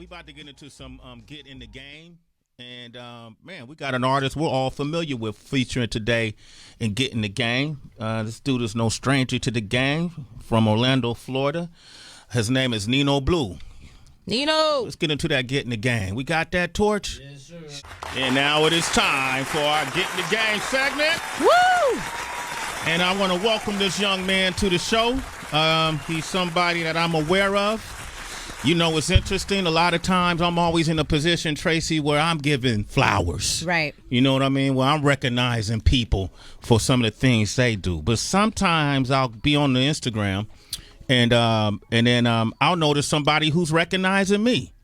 we about to get into some get in the game. And, man, we got an artist we're all familiar with featuring today in Get in the Game. This dude is no stranger to the game, from Orlando, Florida. His name is Nino Blu. Nino! Let's get into that Get in the Game. We got that torch? Yes, sir. And now it is time for our Get in the Game segment. Woo! And I want to welcome this young man to the show. He's somebody that I'm aware of. You know, it's interesting. A lot of times I'm always in a position, Tracy, where I'm giving flowers. Right. You know what I mean? Where I'm recognizing people for some of the things they do. But sometimes I'll be on the Instagram and then I'll notice somebody who's recognizing me.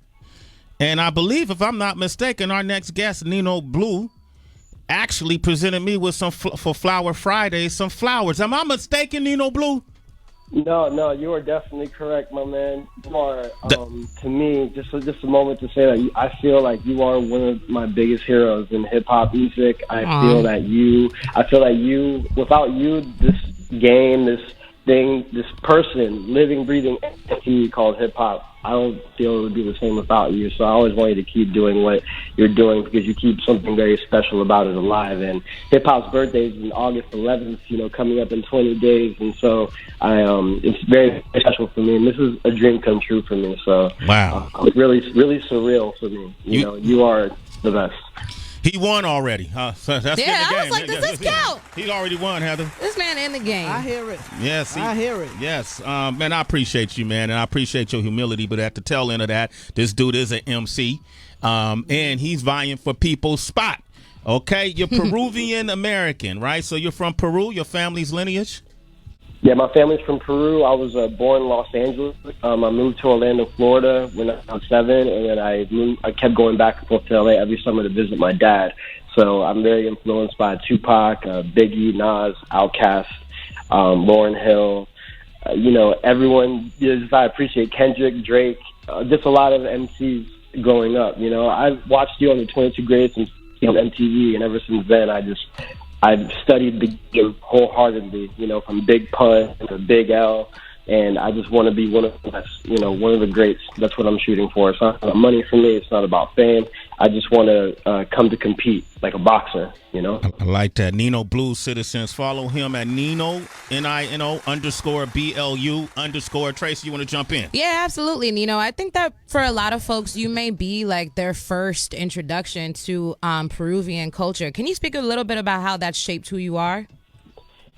And I believe, if I'm not mistaken, our next guest, Nino Blu, actually presented me with for Flower Friday, some flowers. Am I mistaken, Nino Blu? No, you are definitely correct, my man. You are, to me, just a moment to say that I feel like you are one of my biggest heroes in hip hop music. I feel that you, without you, this game, this thing, this person, living, breathing entity called hip hop, I don't feel it would be the same without you. So I always want you to keep doing what you're doing because you keep something very special about it alive. And hip hop's birthday is on August 11th, coming up in 20 days. And so it's very special for me. And this is a dream come true for me. So wow, it's really, really surreal for me. You are the best. He won already. So that's Yeah, the game. I was like, does this count? He already won, Heather. This man in the game. I hear it. Yes. I hear it. Yes. Man, I appreciate you, man, and I appreciate your humility. But at the tail end of that, this dude is an MC, and he's vying for people's spot. Okay? You're Peruvian American, right? So you're from Peru, your family's lineage? Yeah, my family's from Peru. I was born in Los Angeles. I moved to Orlando, Florida when I was 7, and then I kept going back and forth to LA every summer to visit my dad. So I'm very influenced by Tupac, Biggie, Nas, Outkast, Lauryn Hill. Everyone. I appreciate Kendrick, Drake, just a lot of MCs growing up. I've watched you on the 22 Greats and on MTV, and ever since then, I've studied the game wholeheartedly, from Big Pun to Big L, and I just want to be one of the best, one of the greats. That's what I'm shooting for. It's not about money for me. It's not about fame. I just want to come to compete like a boxer, I like that. Nino Blu, citizens. Follow him at Nino, Nino _BLU_ Tracy, you want to jump in? Yeah, absolutely, Nino. I think that for a lot of folks, you may be like their first introduction to Peruvian culture. Can you speak a little bit about how that shaped who you are?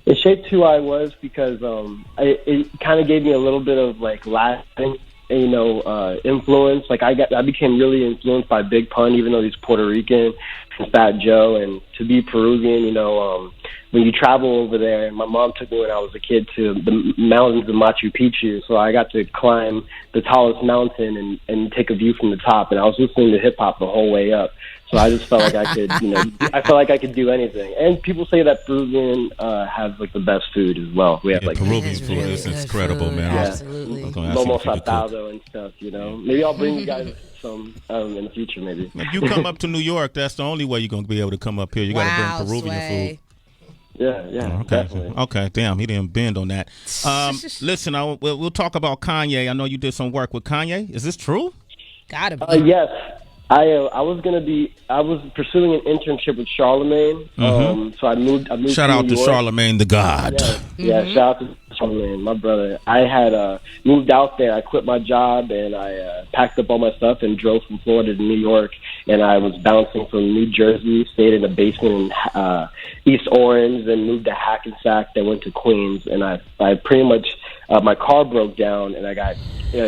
It shaped who I was because it kind of gave me a little bit of like Latin, influence. Like I became really influenced by Big Pun, even though he's Puerto Rican, and Fat Joe, and to be Peruvian, when you travel over there, my mom took me when I was a kid to the mountains of Machu Picchu, so I got to climb the tallest mountain and take a view from the top, and I was listening to hip hop the whole way up. So I just felt like I could, I felt like I could do anything. And people say that Peruvian has like the best food as well. We have like Peruvian food is incredible, man. Yeah. Absolutely. Lomo saltado and stuff, Maybe I'll bring you guys some in the future, maybe. If you come up to New York, that's the only way you're going to be able to come up here. You got to bring Peruvian food. Yeah, okay. Definitely. Okay, damn, he didn't bend on that. Listen, we'll talk about Kanye. I know you did some work with Kanye. Is this true? Gotta be. Yes. I was pursuing an internship with Charlemagne. So I moved Shout to out New to York. Charlemagne the God. Yeah, shout out to Charlemagne, my brother. I had moved out there. I quit my job and I packed up all my stuff and drove from Florida to New York. And I was bouncing from New Jersey, stayed in a basement in East Orange, then moved to Hackensack, then went to Queens. And I pretty much my car broke down and I got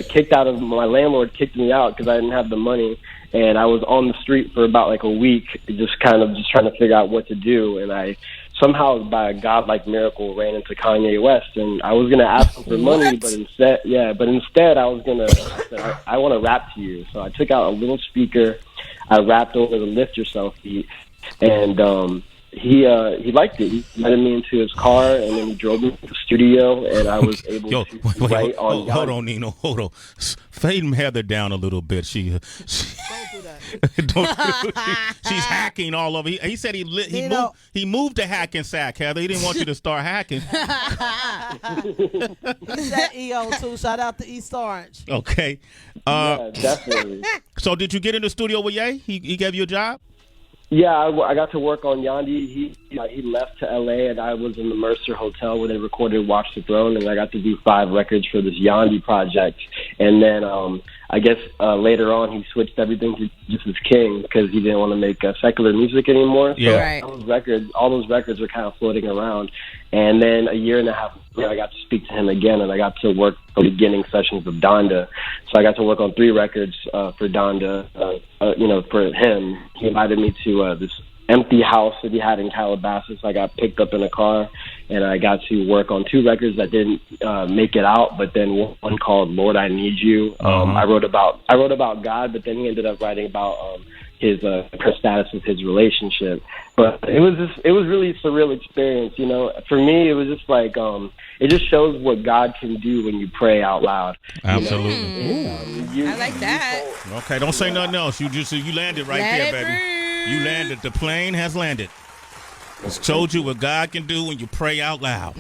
kicked out of. My landlord kicked me out because I didn't have the money. And I was on the street for about like a week, just trying to figure out what to do. And I somehow, by a godlike miracle, ran into Kanye West. And I was going to ask him for money, but instead I was going to, I want to rap to you. So I took out a little speaker. I rapped over the Lift Yourself beat. And he liked it. He invited me into his car, and then he drove me to the studio, and I was able to write on. Hold on, Nino. Hold on. Fade Heather down a little bit. She Don't do She's hacking all over. He said he moved to hack and sack, Heather. He didn't want you to start hacking. He's at EO too. Shout out to East Orange. Okay. Yeah, definitely. So did you get in the studio with Ye? He gave you a job? Yeah, I got to work on Yandi. He left to LA, and I was in the Mercer Hotel where they recorded Watch the Throne, and I got to do 5 records for this Yandi project. And then I guess later on he switched everything to Just as King because he didn't want to make secular music anymore. So Yeah. all those records were kind of floating around. And then a year and a half later, I got to speak to him again, and I got to work the beginning sessions of Donda. So I got to work on 3 records for Donda. For him, he invited me to this empty house that he had in Calabasas. I got picked up in a car, and I got to work on 2 records that didn't make it out. But then one called "Lord, I Need You." I wrote about God, but then he ended up writing about his status with his relationship. But it was really a surreal experience. You know, for me, it was just like it just shows what God can do when you pray out loud. Absolutely. I like that. Okay, don't say nothing else. You landed right there, baby. You landed. The plane has landed. It's told you what God can do when you pray out loud.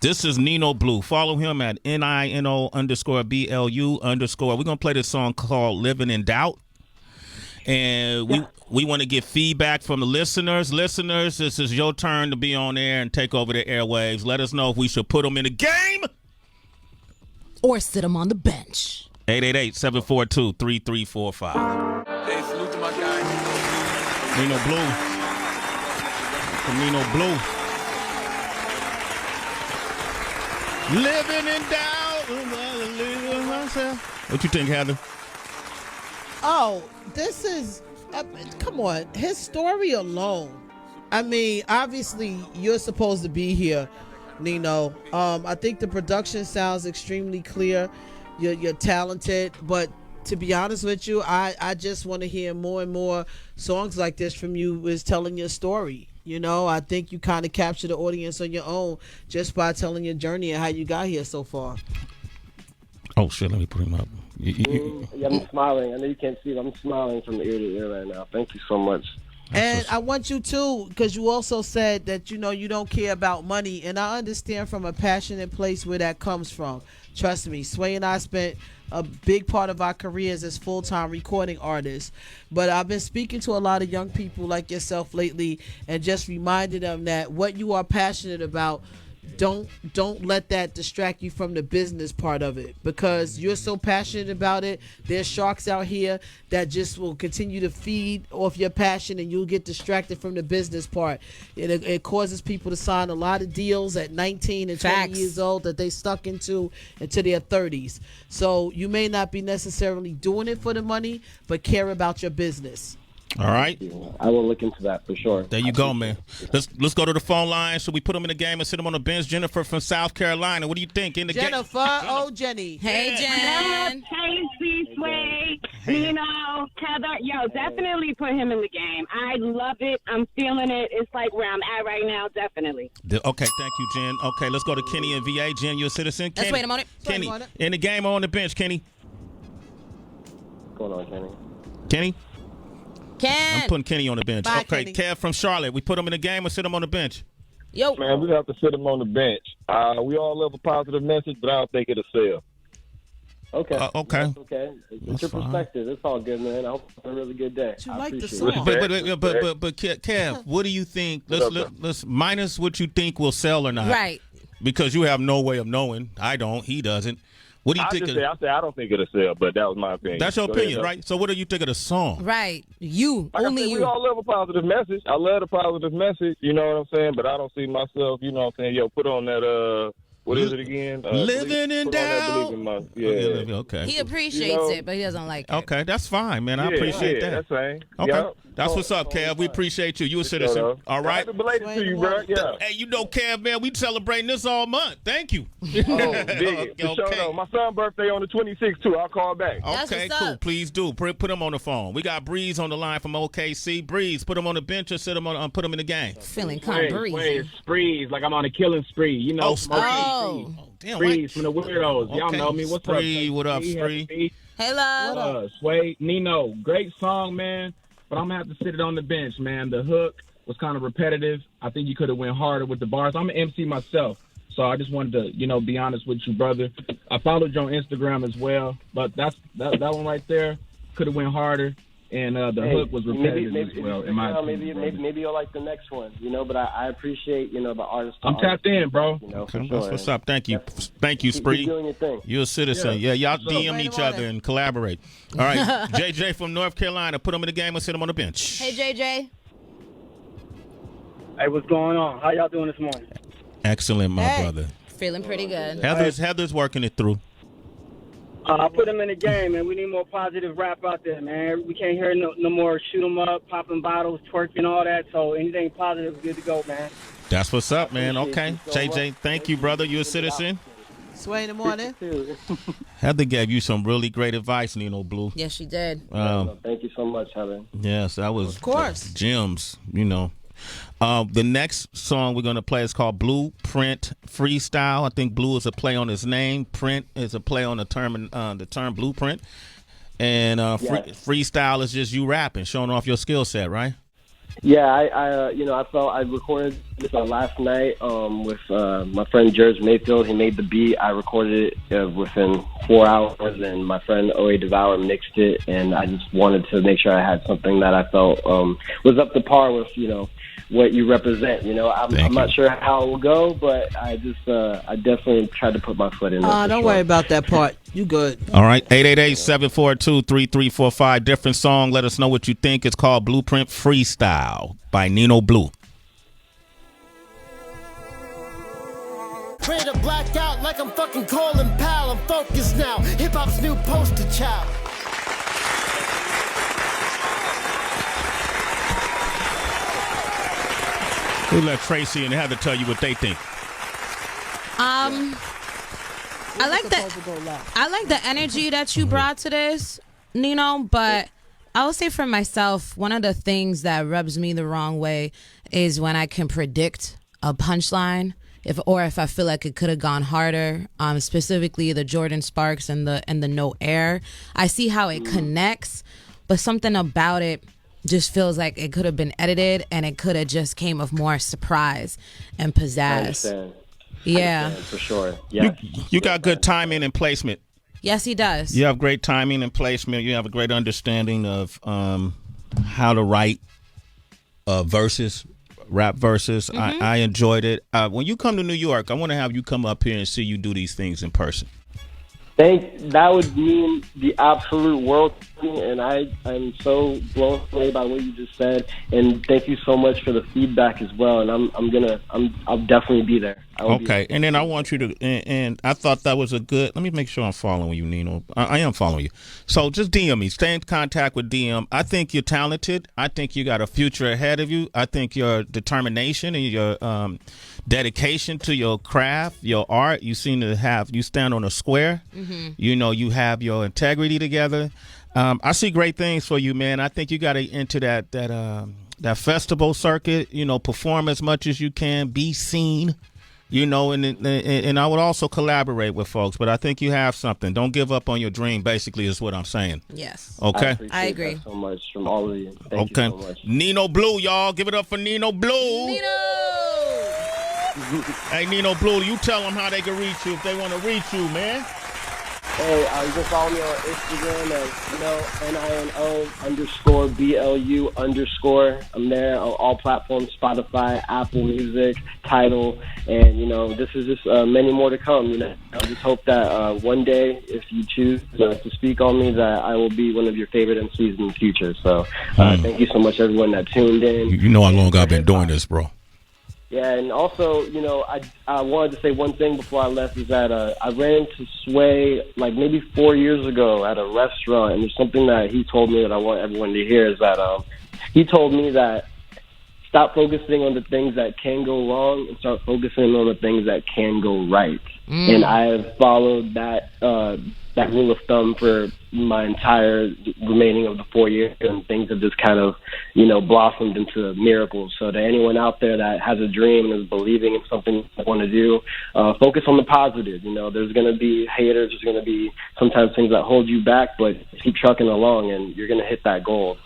This is Nino Blu. Follow him at NINO_BLU_. We're going to play this song called Living in Doubt. And we want to get feedback from the listeners. Listeners, this is your turn to be on air and take over the airwaves. Let us know if we should put them in the game Or sit them on the bench. 888-742-3345. Hey, salute to my guy. Nino Blu. From Nino Blu. Living in doubt. What you think, Heather? Oh, this is, come on, his story alone. I mean, obviously, you're supposed to be here, Nino. I think the production sounds extremely clear. You're talented, but to be honest with you, I just want to hear more and more songs like this from you, is telling your story. You know, I think you kind of capture the audience on your own just by telling your journey and how you got here so far. Oh, shit, let me put him up. Yeah, I'm smiling. I know you can't see it. I'm smiling from ear to ear right now. Thank you so much. And I want you to, because you also said that, you know, you don't care about money. And I understand from a passionate place where that comes from. Trust me, Sway and I spent a big part of our careers as full-time recording artists. But I've been speaking to a lot of young people like yourself lately and just reminding them that what you are passionate about, don't let that distract you from the business part of it, because you're so passionate about it. There's sharks out here that just will continue to feed off your passion, and you'll get distracted from the business part. It causes people to sign a lot of deals at 19 and 20 years old that they stuck into their 30s. So you may not be necessarily doing it for the money, but care about your business. All right. I will look into that for sure. There you go, man. Let's go to the phone line. Should we put them in the game and sit them on the bench? Jennifer from South Carolina. What do you think? In the Jennifer, oh Jenny. Hey, Jen. Hey, C-Sway, Nino, Heather. Yo, definitely put him in the game. I love it. I'm feeling it. It's like where I'm at right now, definitely. Okay, thank you, Jen. Okay, let's go to Kenny and VA. Jen, you a citizen? Let's wait a moment. Kenny, in the game or on the bench, Kenny? What's going on, Kenny? Kenny? Ken. I'm putting Kenny on the bench. Bye, Okay, Kenny. Kev from Charlotte. We put him in the game or sit him on the bench? Yo. Man, we have to sit him on the bench. We all love a positive message, but I don't think it'll sell. Okay. Okay. That's okay. It's your fine. perspective. It's all good, man. I hope you have a really good day. You I like the appreciate song. it. But Kev, what do you think? Let's minus what you think will sell or not. Right. Because you have no way of knowing. I don't. He doesn't. What do you I think? just say I don't think it'll sell, but that was my opinion. That's your Go opinion, ahead, right? So what do you think of the song? Right. You. Like only I said, you. we all love a positive message. I love the positive message, you know what I'm saying? But I don't see myself, you know what I'm saying, yo, put on that, what is it again? Living in doubt. Okay. He appreciates it, but he doesn't like it. Okay, that's fine, man. I appreciate that. That's fine. Okay. Yep. That's what's up, Kev. We appreciate you. You a citizen. All right. Happy belated to you, bro. Yeah. Hey, you know, Kev, man, we celebrating this all month. Thank you. Oh, big. For sure, though. My son's birthday on the 26th, too. I'll call back. That's Okay, what's cool. up. Please do. Put him on the phone. We got Breeze on the line from OKC. Breeze, put him on the bench or sit him on. Put him in the game. Feeling kind of breezy. Sprees, like I'm on a killing spree, you know. Oh, Oh. Damn, Sprees from the Weirdos. Y'all know me. What's Spree, up? what up, Spree? Spree? Hey, love. Sway, Nino, great song, man. But I'm gonna have to sit it on the bench, man. The hook was kind of repetitive. I think you could have went harder with the bars. I'm an MC myself, so I just wanted to, be honest with you, brother. I followed you on Instagram as well, but that one right there could have went harder. And the hook was repetitive as well. In my opinion, maybe you'll like the next one, But I appreciate, the artist. I'm tapped in, bro. For That's sure. what's up. Thank you, Spree. Keep doing your thing. You're a citizen. Yeah, y'all DM each other and collaborate. All right, JJ from North Carolina, put him in the game and sit him on the bench. Hey, JJ. Hey, what's going on? How y'all doing this morning? Excellent, my brother. Feeling pretty good. Heather's working it through. I put him in the game, man. We need more positive rap out there, man. We can't hear no more shoot 'em up, popping bottles, twerking, all that. So anything positive is good to go, man. That's what's up, man. Okay, JJ, thank you, brother. You a citizen? Sway in the morning. Heather gave you some really great advice, Nino Blu. Yes, she did. Thank you so much, Heather. Yes, that was Of course. gems, The next song we're going to play is called Blueprint Freestyle. I think Blue is a play on his name. Print is a play on the term blueprint. And freestyle is just you rapping, showing off your skill set, right? Yeah, I recorded this last night with my friend Jerz Mayfield. He made the beat. I recorded it within 4 hours, and my friend Oe Devour mixed it. And I just wanted to make sure I had something that I felt was up to par with, what you represent. I'm not sure how it will go, but I definitely tried to put my foot in there. Don't worry about that part. You good. All right, 888-742-3345. Different song. Let us know what you think. It's called Blueprint Freestyle by Nino Blu. Ready to black out like I'm fucking Colin Powell. I'm focused now. Hip hop's new poster child. We'll let Tracy and Heather tell you what they think. I like the energy that you brought to this, Nino, but I would say for myself, one of the things that rubs me the wrong way is when I can predict a punchline, if I feel like it could have gone harder, specifically the Jordan Sparks and the No Air. I see how it connects, but something about it just feels like it could have been edited and it could have just came of more surprise and pizzazz. I understand. Yeah, for sure. Yeah, you got good timing and placement. Yes, he does. You have great timing and placement. You have a great understanding of how to write verses, rap verses. Mm-hmm. I enjoyed it. When you come to New York, I want to have you come up here and see you do these things in person. That would mean the absolute world to me, and I'm so blown away by what you just said. And thank you so much for the feedback as well. And I'll definitely be there. Okay, and then I want you to, and I thought that was a good. Let me make sure I'm following you, Nino. I am following you. So just DM me. Stay in contact with DM. I think you're talented. I think you got a future ahead of you. I think your determination and your dedication to your craft, your art, you stand on a square. Mm-hmm. You have your integrity together. I see great things for you, man. I think you got to enter that festival circuit. Perform as much as you can, be seen. And I would also collaborate with folks, but I think you have something. Don't give up on your dream, basically, is what I'm saying. Yes. Okay. I agree. That so much from all of you. Thank you so much. Nino Blu, y'all. Give it up for Nino Blu. Nino! Hey, Nino Blu, you tell them how they can reach you if they want to reach you, man. Hey, you can follow me on Instagram at NINO_BLU_. I'm there on all platforms, Spotify, Apple Music, Tidal, and this is just many more to come. I just hope that one day, if you choose to speak on me, that I will be one of your favorite MCs in the future. So thank you so much, everyone that tuned in. You know how long I've been doing this, bro. Yeah, and also, I wanted to say one thing before I left is that I ran into Sway like maybe 4 years ago at a restaurant, and there's something that he told me that I want everyone to hear is that he told me that stop focusing on the things that can go wrong and start focusing on the things that can go right. And I have followed that that rule of thumb for my entire remaining of the 4 years, and things have just kind of, blossomed into miracles. So to anyone out there that has a dream and is believing in something they want to do, focus on the positive. There's going to be haters, there's going to be sometimes things that hold you back, but keep trucking along and you're going to hit that goal,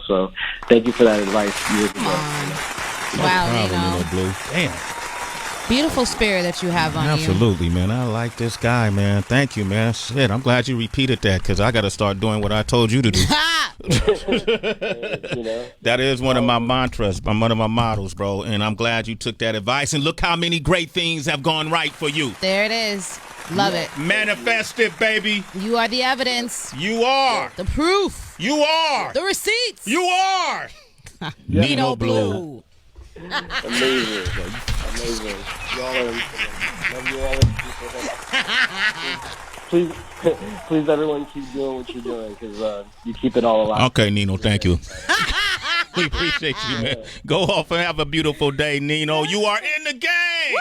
So thank you for that advice years ago. Wow, Nino Blu. Damn. Beautiful spirit that you have on Absolutely, man. I like this guy, man. Thank you, man. Shit, I'm glad you repeated that because I got to start doing what I told you to do. That is one of my mantras, one of my models, bro. And I'm glad you took that advice. And look how many great things have gone right for you. There it is. Love it. Manifest it, baby. You are the evidence. You are. The proof. You are. The receipts. You are. Nino Blu. Amazing. Amazing. Y'all are love you all. Please, everyone, keep doing what you're doing because you keep it all alive. Okay, Nino, thank you. We appreciate you, man. Go off and have a beautiful day, Nino. You are in the game.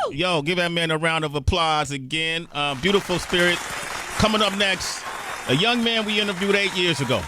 Woo! Yo, give that man a round of applause again. Beautiful spirit. Coming up next, a young man we interviewed 8 years ago.